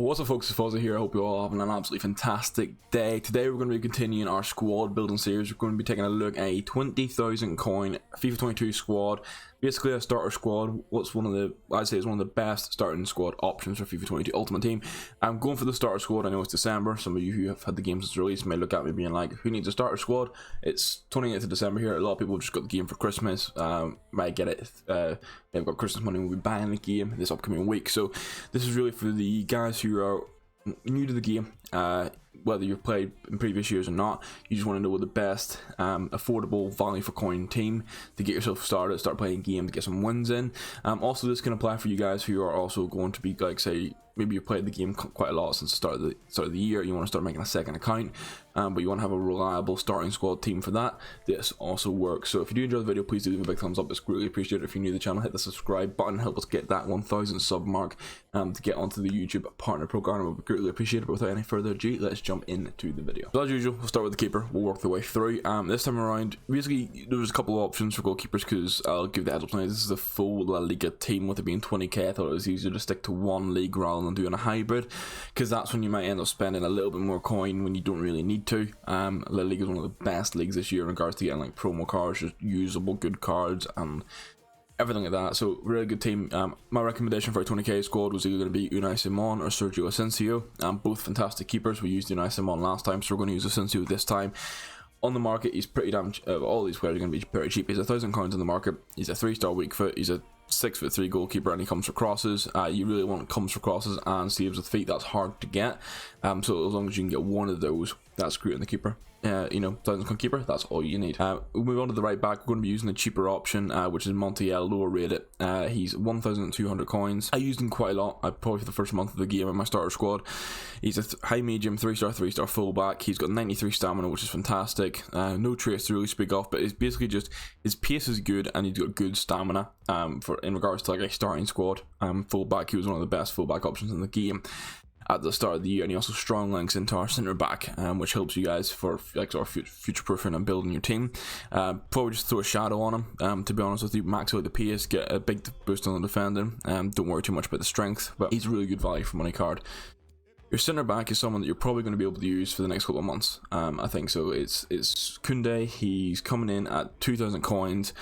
What's up folks, it's Fozzie here. I hope you're all having an absolutely fantastic day. Today we're going to be continuing our squad building series. We're going to be taking a look at a 20,000 coin FIFA 22 squad. Basically a starter squad. What's I'd say is one of the best starting squad options for FIFA 22 Ultimate Team. I'm going for the starter squad. I know it's December. Some of you who have had the game since release may look at me being like, who needs a starter squad? It's 28th of December here. A lot of people have just got the game for Christmas. Might get it. They've got Christmas money. We'll be buying the game this upcoming week. So this is really for the guys who are new to the game, whether you've played in previous years or not. You just want to know what the best affordable value for coin team to get yourself started, start playing game, to get some wins in. Also this can apply for you guys who are also going to be, like, say maybe you've played the game quite a lot since the start of the year. You want to start making a second account, but you want to have a reliable starting squad team for that. This also works. So if you do enjoy the video, please do leave a big thumbs up. It's greatly appreciated. If you're new to the channel, hit the subscribe button, help us get that 1,000 sub mark to get onto the YouTube partner program. It would be greatly appreciated. But without any further ado, let's jump into the video. So as usual, we'll start with the keeper. We'll work the way through. This time around, basically there was a couple of options for goalkeepers, because I'll give the heads up now, this is a full La Liga team. With it being 20k, I thought it was easier to stick to one league rather than doing a hybrid, because that's when you might end up spending a little bit more coin when you don't really need to. La Liga is one of the best leagues this year in regards to getting like promo cards, just usable good cards and everything like that. So really good team. My recommendation for a 20k squad was either going to be Unai Simon or Sergio ASENJO. Both fantastic keepers. We used Unai Simon last time, so we're going to use ASENJO this time. On the market, he's pretty damn all these players are going to be pretty cheap. He's 1,000 coins in the market. He's a 3-star weak foot. He's a 6'3" goalkeeper, and he comes for crosses. You really want comes for crosses and saves with feet. That's hard to get. So as long as you can get one of those, that's great in the keeper. You know, 1,000 coin keeper, that's all you need. We'll move on to the right back. We're going to be using the cheaper option, which is Montiel, lower rated. He's 1,200 coins. I used him quite a lot. Probably for the first month of the game in my starter squad. He's a high medium 3-star fullback. He's got 93 stamina, which is fantastic. No traits to really speak of, but it's basically just his pace is good and he's got good stamina. In regards to like a starting squad fullback, he was one of the best fullback options in the game at the start of the year, and he also strong links into our centre back, which helps you guys for like sort of future proofing and building your team. Probably just throw a shadow on him. To be honest with you, max out the pace, get a big boost on the defending. Don't worry too much about the strength, but he's really good value for money card. Your centre back is someone that you're probably going to be able to use for the next couple of months. I think so. It's Koundé. He's coming in at 2,000 coins.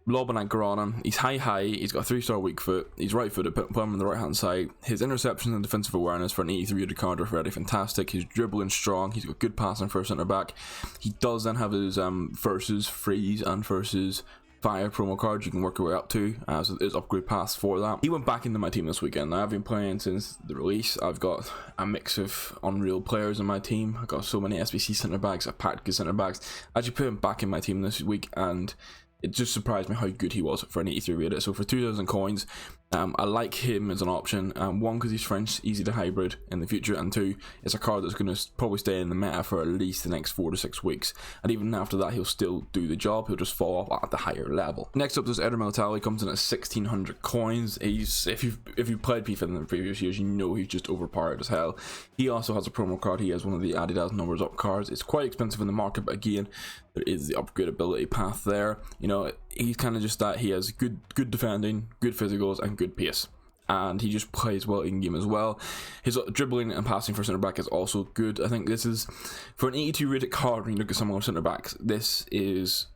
Lobbing at Granum. He's high, he's got a 3-star weak foot, he's right footed, put him on the right hand side. His interception and defensive awareness for an 83 rated card are very fantastic. His dribbling strong, he's got good passing for a centre back. He does then have his versus freeze and versus fire promo cards you can work your way up to, so there's upgrade paths for that. He went back into my team this weekend. Now, I've been playing since the release. I've got a mix of unreal players in my team. I've got so many SBC centre backs, I've packed good centre backs. I actually put him back in my team this week, and it just surprised me how good he was for an 83 rated. So for 2,000 coins, I like him as an option. One, because he's French, easy to hybrid in the future, and two, it's a card that's going to probably stay in the meta for at least the next 4 to 6 weeks. And even after that, he'll still do the job. He'll just fall off at the higher level. Next up, there's Eder Militao. He comes in at 1,600 coins. He's if you've played FIFA in the previous years, you know he's just overpowered as hell. He also has a promo card. He has one of the Adidas numbers up cards. It's quite expensive in the market, but again, there is the upgradability path there. You know, he's kind of just that. He has good defending, good physicals, and good pace, and he just plays well in game as well. His dribbling and passing for centre back is also good. I think this is, for an 82 rated card, when you look at some of our centre backs, this is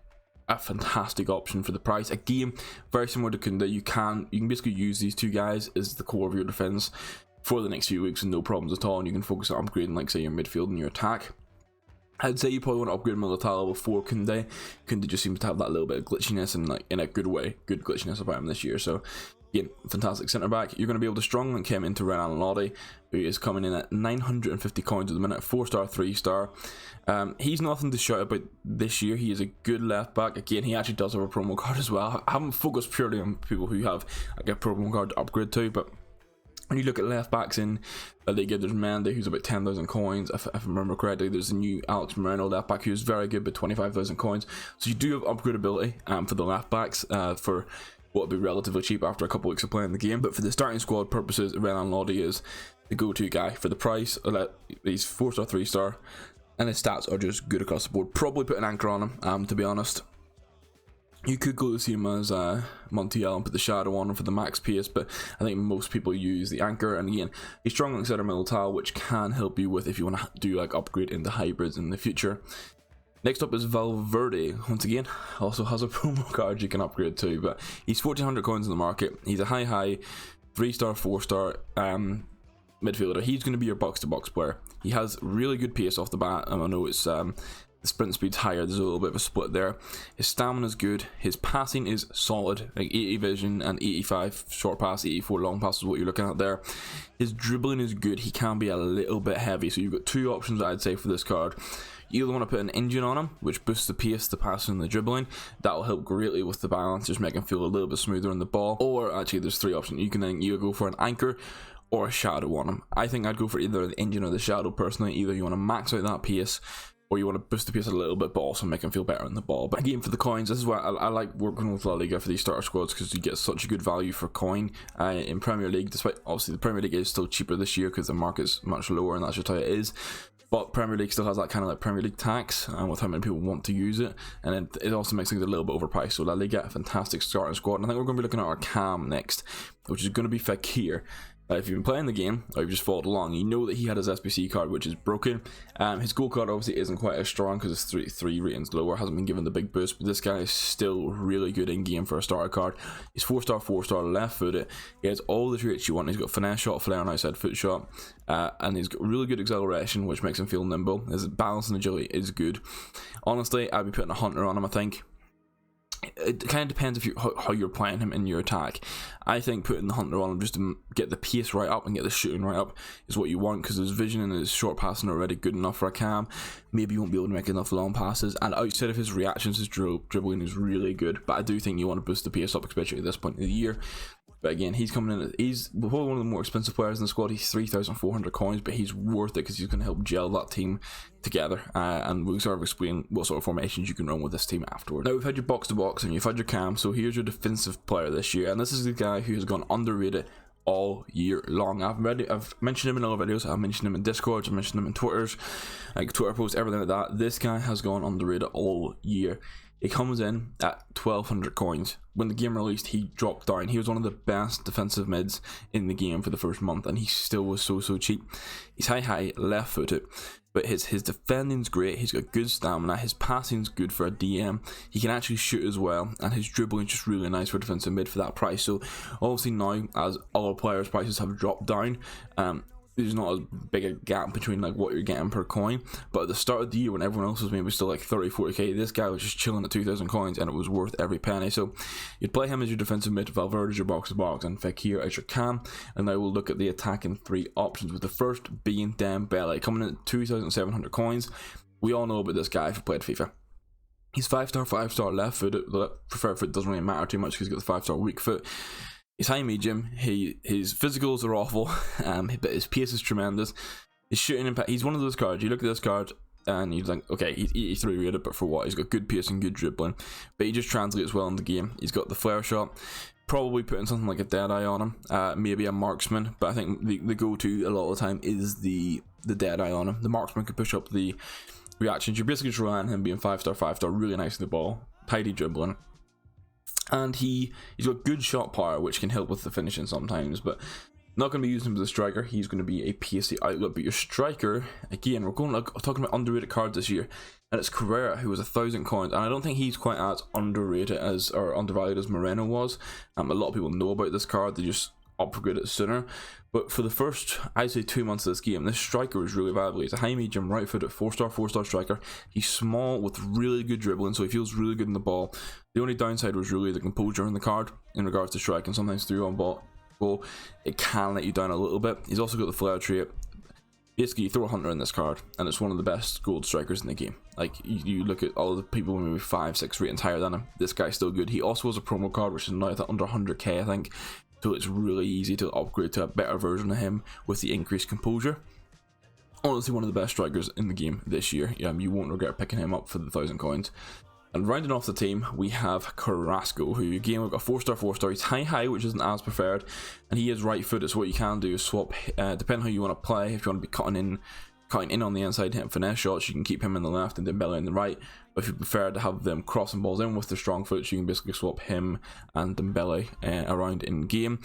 a fantastic option for the price. Again, very similar to Koundé, you can basically use these two guys as the core of your defence for the next few weeks and no problems at all, and you can focus on upgrading, like, say, your midfield and your attack. I'd say you probably want to upgrade Militao before Koundé. Koundé just seems to have that little bit of glitchiness, and like in a good way, good glitchiness about him this year. So again, fantastic centre back. You're going to be able to strong link him into Renan Lodi, who is coming in at 950 coins at the minute, 4-star, 3-star. He's nothing to shout about this year. He is a good left back. Again, he actually does have a promo card as well. I haven't focused purely on people who have like a promo card to upgrade to, but when you look at left backs in La Liga, there's Mendy, who's about 10,000 coins. If I remember correctly, there's a new Alex Merino left back who's very good, but 25,000 coins. So you do have upgradability for the left backs for what would be relatively cheap after a couple weeks of playing the game. But for the starting squad purposes, Renan Lodi is the go-to guy for the price. He's 4-star, 3-star, and his stats are just good across the board. Probably put an anchor on him, to be honest. You could go the same as Montiel and put the shadow on him for the max pace, but I think most people use the anchor. And again, he's strong alongside our Militao, which can help you with if you want to do like upgrade into hybrids in the future. Next up is Valverde. Once again, also has a promo card you can upgrade to, but he's 1400 coins in the market. He's a high 3-star, 4-star midfielder. He's going to be your box-to-box player. He has really good pace off the bat. I know it's the sprint speed's higher, there's a little bit of a split there. His stamina is good, his passing is solid, like 80 vision and 85 short pass, 84 long pass is what you're looking at there. His dribbling is good, he can be a little bit heavy, so you've got two options I'd say for this card. You either want to put an engine on him, which boosts the pace, the passing and the dribbling. That'll help greatly with the balance, just make him feel a little bit smoother on the ball. Or actually there's three options. You can then either go for an anchor or a shadow on him. I think I'd go for either the engine or the shadow personally. Either you want to max out that pace, or you want to boost the pace a little bit but also make him feel better on the ball. But again, for the coins, this is why I like working with La Liga for these starter squads, because you get such a good value for coin in Premier League, despite obviously the Premier League is still cheaper this year because the market's much lower and that's just how it is. But Premier League still has that kind of like Premier League tax with how many people want to use it, and it also makes things a little bit overpriced. So La Liga, a fantastic starting squad, and I think we're going to be looking at our cam next, which is going to be Fekir. If you've been playing the game or you've just followed along, you know that he had his SBC card, which is broken. His gold card obviously isn't quite as strong because it's three ratings lower, hasn't been given the big boost, but this guy is still really good in game for a starter card. He's 4-star, 4-star, left footed. He has all the traits you want. He's got finesse shot, flair, and outside foot shot, and he's got really good acceleration, which makes him feel nimble. His balance and agility is good. Honestly, I'd be putting a hunter on him, I think. It kind of depends if how you're playing him in your attack. I think putting the hunter on him just to get the pace right up and get the shooting right up is what you want, because his vision and his short passing are already good enough for a cam. Maybe you won't be able to make enough long passes, and outside of his reactions, his dribbling is really good. But I do think you want to boost the pace up, especially at this point of the year. But again, he's coming in, he's probably one of the more expensive players in the squad. He's 3,400 coins, but he's worth it because he's going to help gel that team together, and we'll sort of explain what sort of formations you can run with this team afterward. Now we've had your box to box and you've had your cam, so here's your defensive player this year, and this is the guy who has gone underrated all year long. I've mentioned him in other videos, I've mentioned him in Discord, I've mentioned him in Twitters, like Twitter posts, everything like that. This guy has gone underrated all year. He comes in at 1,200 coins. When the game released, he dropped down. He was one of the best defensive mids in the game for the first month, and he still was so cheap. He's high, left footed, but his defending's great. He's got good stamina. His passing's good for a DM. He can actually shoot as well, and his dribbling's just really nice for defensive mid for that price. So obviously now, as other players' prices have dropped down, there's not as big a gap between like what you're getting per coin. But at the start of the year, when everyone else was maybe still like 30-40k, this guy was just chilling at 2,000 coins, and it was worth every penny. So you'd play him as your defensive mid, Valverde as your box to box, and Fekir as your cam. And now we'll look at the attacking three options, with the first being Dembele, coming in at 2,700 coins. We all know about this guy if you played FIFA. He's 5-star, 5-star left foot. The preferred foot doesn't really matter too much because he's got the 5-star weak foot. He's high medium. His physicals are awful, but his pace is tremendous. His shooting impact. He's one of those cards. You look at this card and you think, okay, he's 83 rated, but for what? He's got good pace and good dribbling, but he just translates well in the game. He's got the flare shot. Probably putting something like a Deadeye on him, maybe a marksman, but I think the go-to a lot of the time is the Deadeye on him. The marksman could push up the reactions. You're basically just relying on him being 5-star, 5-star, really nice in the ball, tidy dribbling. And he's got good shot power, which can help with the finishing sometimes, but not going to be using him as a striker. He's going to be a pacey outlet. But your striker, again, we're talking about underrated cards this year, and it's Carrera, who was 1,000 coins, and I don't think he's quite as underrated as or undervalued as MERINO was. A lot of people know about this card, they just upgrade it sooner. But for the first, I'd say 2 months of this game, this striker is really valuable. He's a high medium, right footed, 4-star striker. He's small with really good dribbling, so he feels really good in the ball. The only downside was really the composure in the card in regards to striking. Sometimes through on ball, it can let you down a little bit. He's also got the flare trait. Basically, you throw a hunter in this card, and it's one of the best gold strikers in the game. Like, you look at all the people maybe 5-6 ratings higher than him, this guy's still good. He also has a promo card, which is now under 100k, I think. So it's really easy to upgrade to a better version of him with the increased composure. Honestly, one of the best strikers in the game this year. You won't regret picking him up for the 1,000 coins. And rounding off the team, we have Carrasco, who again we've got 4-star. He's high, which isn't as preferred, and he is right footed. So what you can do is swap, depending how you want to play. If you want to be cutting in cutting in on the inside, hitting finesse shots, you can keep him in the left and Dembele in the right. But if you prefer to have them crossing balls in with their strong foot, you can basically swap him and Dembele around in game.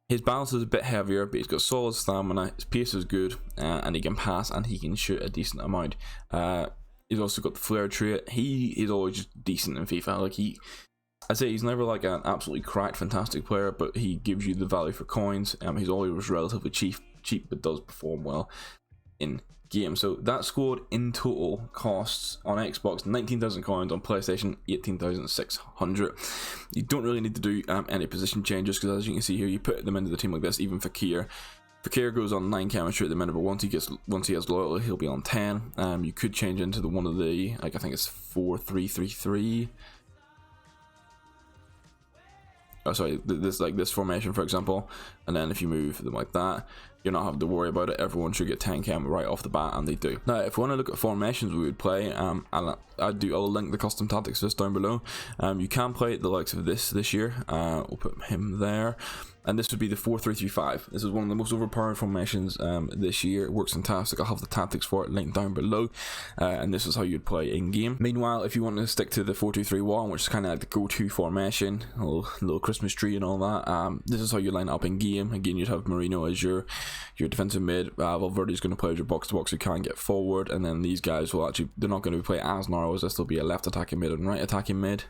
His balance is a bit heavier, but he's got solid stamina, his pace is good, and he can pass and he can shoot a decent amount. He's also got the flair trait. He is always just decent in FIFA. Like I'd say he's never like an absolutely cracked, fantastic player, but he gives you the value for coins. He's always relatively cheap, but does perform well in game. So that squad in total costs on Xbox 19,000 coins, on PlayStation 18,600. You don't really need to do any position changes, because as you can see here, you put them into the team like this. Even Fakir goes on 9 chemistry at the minute, but once he has loyalty, he'll be on 10. You could change into the one of the, like, I think it's 4-3-3-3. Oh, sorry, this formation, for example, and then if you move them like that, you're not having to worry about it. Everyone should get 10 chem right off the bat, and they do. Now, if we want to look at formations we would play, I'll link the custom tactics list down below. You can play the likes of this year. We'll put him there. And this would be the 4-3-3-5. This is one of the most overpowered formations this year. It works fantastic. I'll have the tactics for it linked down below. And this is how you'd play in game. Meanwhile, if you want to stick to the 4-2-3-1, which is kind of like the go-to formation, a little Christmas tree and all that, this is how you line up in game. Again, you'd have Merino as your defensive mid. Valverde's going to play as your box-to-box who can't get forward. And then these guys will actually, they're not going to play as narrow as this. There'll be a left attacking mid and right attacking mid.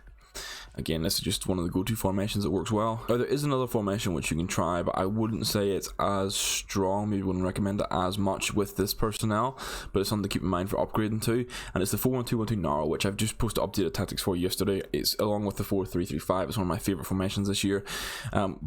Again, this is just one of the go-to formations that works well. Now, there is another formation which you can try, but I wouldn't say it's as strong. Maybe wouldn't recommend it as much with this personnel, but it's something to keep in mind for upgrading to. And it's the 4-1-2-1-2 narrow, which I've just posted updated tactics for yesterday. It's along with the 4-3-3-5. It's one of my favorite formations this year.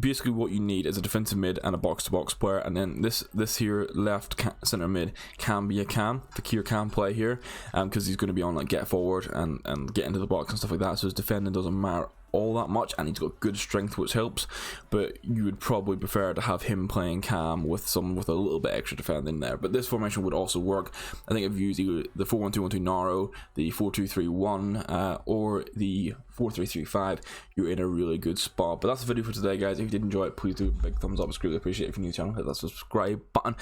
Basically, what you need is a defensive mid and a box-to-box player, and then this here left center mid can be a cam. Fakir can play here, because he's going to be on like get forward and get into the box and stuff like that. So his defending doesn't matter all that much, and he's got good strength, which helps. But you would probably prefer to have him playing cam with someone with a little bit extra defending there. But this formation would also work. I think I've used either the 4-1-2-1-2 narrow, the 4-2-3-1, or the 4-3-3-5. You're in a really good spot. But that's the video for today, guys. If you did enjoy it, please do a big thumbs up. It's greatly appreciated. If you're new to the channel, hit that subscribe button,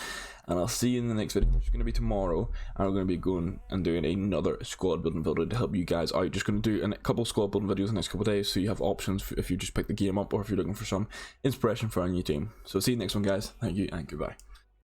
and I'll see you in the next video, which is going to be tomorrow. And we're going to be going and doing another squad building video to help you guys out. Just going to do a couple of squad building videos in the next couple of days, so you have options if you just pick the game up, or if you're looking for some inspiration for a new team. So see you next one, guys. Thank you and goodbye.